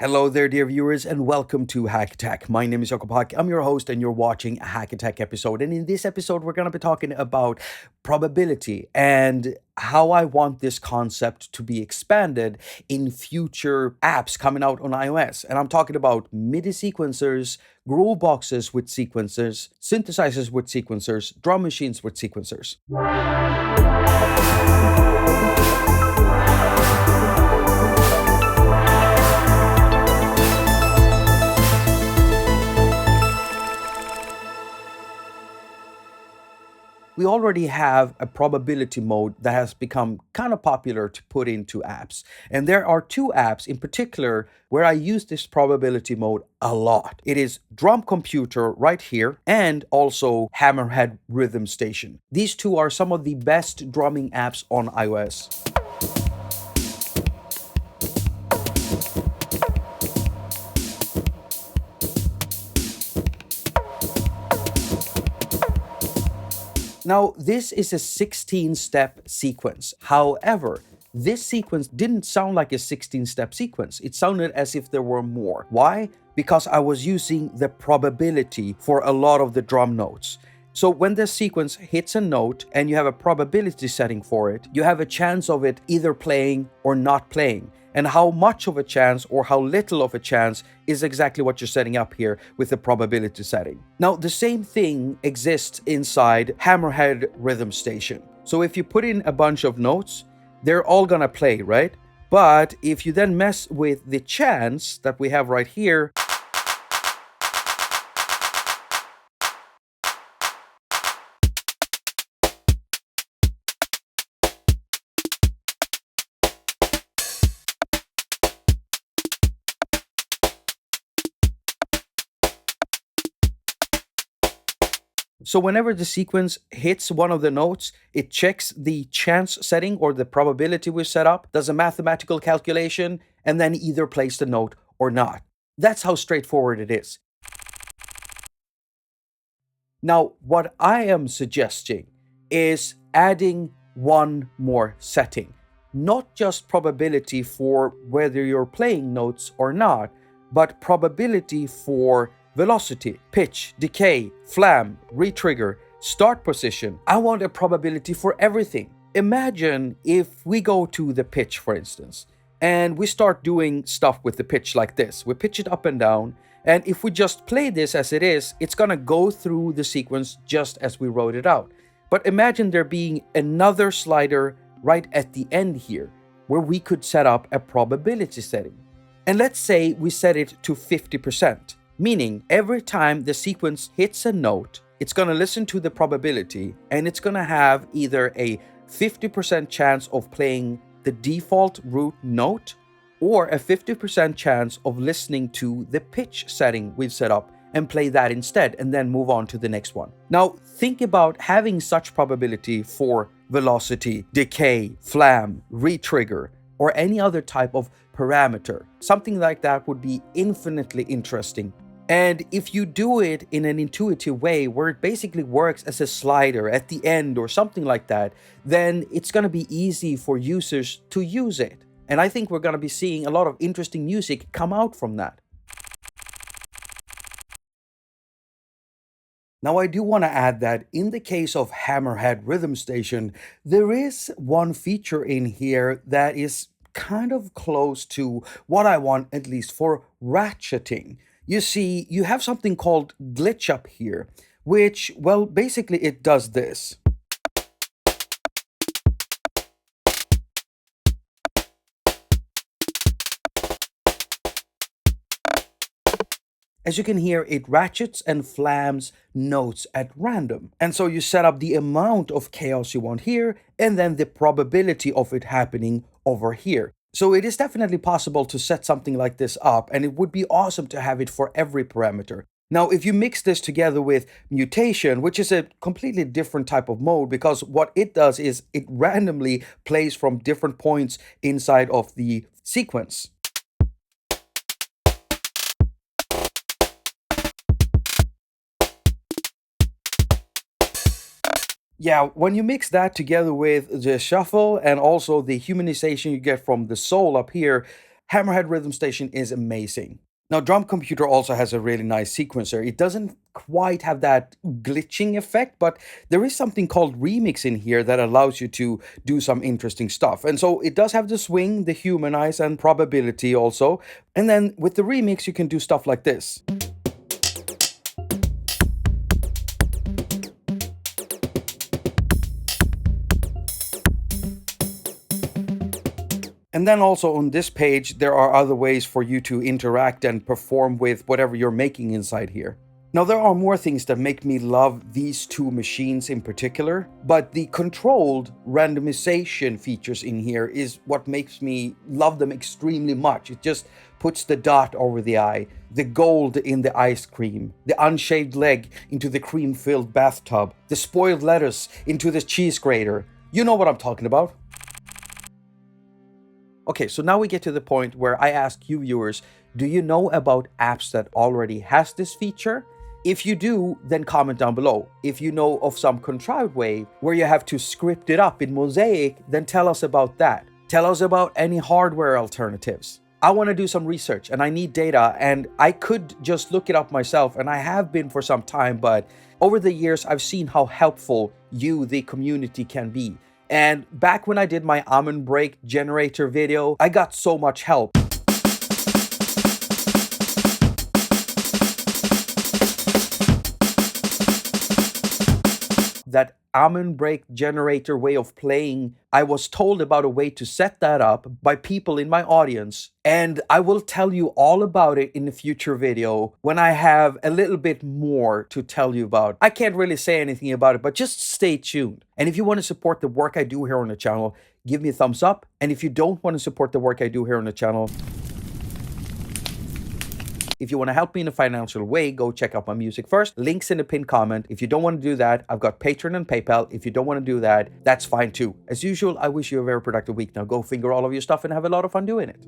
Hello there, dear viewers, and welcome to haQ. My name is Jakob. I'm your host, and you're watching a haQ episode. And in this episode, we're going to be talking about probability and how I want this concept to be expanded in future apps coming out on iOS. And I'm talking about MIDI sequencers, groove boxes with sequencers, synthesizers with sequencers, drum machines with sequencers. We already have a probability mode that has become kind of popular to put into apps. And there are two apps in particular where I use this probability mode a lot. It is Drum Computer right here and also Hammerhead Rhythm Station. These two are some of the best drumming apps on iOS. Now, this is a 16-step sequence. However, this sequence didn't sound like a 16-step sequence. It sounded as if there were more. Why? Because I was using the probability for a lot of the drum notes. So when the sequence hits a note and you have a probability setting for it, you have a chance of it either playing or not playing. And how much of a chance or how little of a chance is exactly what you're setting up here with the probability setting. Now, the same thing exists inside Hammerhead Rhythm Station. So if you put in a bunch of notes, they're all gonna play, right? But if you then mess with the chance that we have right here, so whenever the sequence hits one of the notes, it checks the chance setting or the probability we set up, does a mathematical calculation, and then either plays the note or not. That's how straightforward it is. Now, what I am suggesting is adding one more setting. Not just probability for whether you're playing notes or not, but probability for velocity, pitch, decay, flam, retrigger, start position. I want a probability for everything. Imagine if we go to the pitch, for instance, and we start doing stuff with the pitch like this. We pitch it up and down, and if we just play this as it is, it's gonna go through the sequence just as we wrote it out. But imagine there being another slider right at the end here, where we could set up a probability setting. And let's say we set it to 50%. Meaning, every time the sequence hits a note, it's going to listen to the probability and it's going to have either a 50% chance of playing the default root note or a 50% chance of listening to the pitch setting we've set up and play that instead and then move on to the next one. Now, think about having such probability for velocity, decay, flam, retrigger, or any other type of parameter. Something like that would be infinitely interesting. And if you do it in an intuitive way where it basically works as a slider at the end or something like that, then it's going to be easy for users to use it. And I think we're going to be seeing a lot of interesting music come out from that. Now, I do want to add that in the case of Hammerhead Rhythm Station, there is one feature in here that is kind of close to what I want, at least for ratcheting. You see, you have something called glitch up here, which, well, basically it does this. As you can hear, it ratchets and flams notes at random. And so you set up the amount of chaos you want here, and then the probability of it happening over here. So it is definitely possible to set something like this up, and it would be awesome to have it for every parameter. Now, if you mix this together with mutation, which is a completely different type of mode, because what it does is it randomly plays from different points inside of the sequence. Yeah, when you mix that together with the shuffle and also the humanization you get from the soul up here, Hammerhead Rhythm Station is amazing. Now, Drum Computer also has a really nice sequencer. It doesn't quite have that glitching effect, but there is something called Remix in here that allows you to do some interesting stuff. And so it does have the swing, the humanize, and probability also. And then with the Remix, you can do stuff like this. And then also on this page, there are other ways for you to interact and perform with whatever you're making inside here. Now, there are more things that make me love these two machines in particular, but the controlled randomization features in here is what makes me love them extremely much. It just puts the dot over the I, the gold in the ice cream, the unshaved leg into the cream-filled bathtub, the spoiled lettuce into the cheese grater. You know what I'm talking about. Okay, so now we get to the point where I ask you viewers, do you know about apps that already has this feature? If you do, then comment down below. If you know of some contrived way where you have to script it up in Mosaic, then tell us about that. Tell us about any hardware alternatives. I want to do some research and I need data, and I could just look it up myself, and I have been for some time, but over the years I've seen how helpful you, the community, can be. And back when I did my almond break generator video, I got so much help. That almond break generator way of playing, I was told about a way to set that up by people in my audience, and I will tell you all about it in a future video when I have a little bit more to tell you about. I can't really say anything about it, but just stay tuned. And if you want to support the work I do here on the channel, give me a thumbs up. And if you don't want to support the work I do here on the channel, if you want to help me in a financial way, go check out my music first. Links in the pinned comment. If you don't want to do that, I've got Patreon and PayPal. If you don't want to do that, that's fine too. As usual, I wish you a very productive week. Now go finger all of your stuff and have a lot of fun doing it.